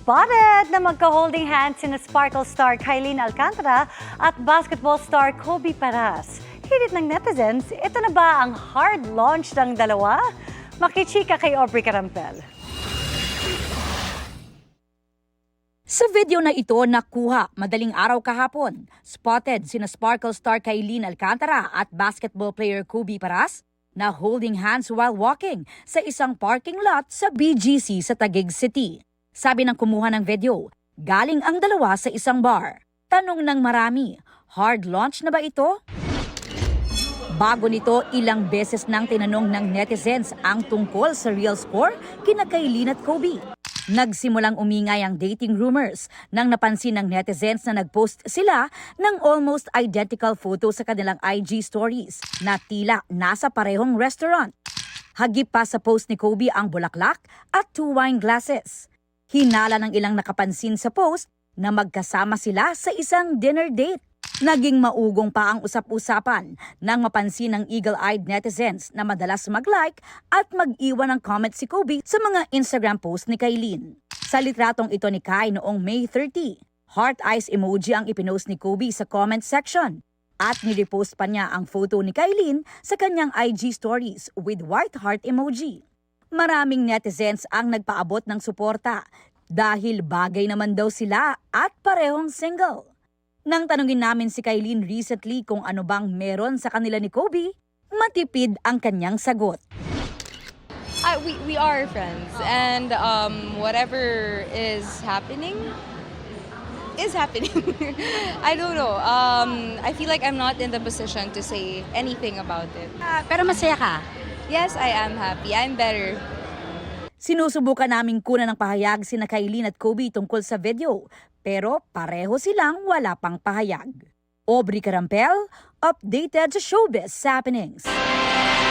Spotted na magka-holding hands sina Sparkle star Kylene Alcantara at basketball star Kobe Paras. Hirit ng netizens, ito na ba ang hard launch ng dalawa? Makichika kay Aubrey Carampel. Sa video na ito nakuha madaling araw kahapon, spotted sina Sparkle star Kylene Alcantara at basketball player Kobe Paras na holding hands while walking sa isang parking lot sa BGC sa Taguig City. Sabi ng kumuha ng video, galing ang dalawa sa isang bar. Tanong ng marami, hard launch na ba ito? Bago nito, ilang beses nang tinanong ng netizens ang tungkol sa real score kina Kylene at Kobe. Nagsimulang umingay ang dating rumors nang napansin ng netizens na nagpost sila ng almost identical photo sa kanilang IG stories na tila nasa parehong restaurant. Hagip pa sa post ni Kobe ang bulaklak at 2 wine glasses. Hinala ng ilang nakapansin sa post na magkasama sila sa isang dinner date. Naging maugong pa ang usap-usapan nang mapansin ng eagle-eyed netizens na madalas mag-like at mag-iwan ng comment si Kobe sa mga Instagram post ni Kylene. Sa litratong ito ni Kai noong May 30, heart eyes emoji ang ipinost ni Kobe sa comment section at nirepost pa niya ang photo ni Kylene sa kanyang IG stories with white heart emoji. Maraming netizens ang nagpaabot ng suporta dahil bagay naman daw sila at parehong single. Nang tanungin namin si Kylene recently kung ano bang meron sa kanila ni Kobe, matipid ang kanyang sagot. We are friends, and whatever is happening is happening. I don't know. I feel like I'm not in the position to say anything about it. Pero masaya ka? Yes, I am happy. I'm better. Sinusubukan naming kunan ng pahayag sina Kylene at Kobe tungkol sa video, pero pareho silang wala pang pahayag. Aubrey Carampel, updated sa showbiz happenings.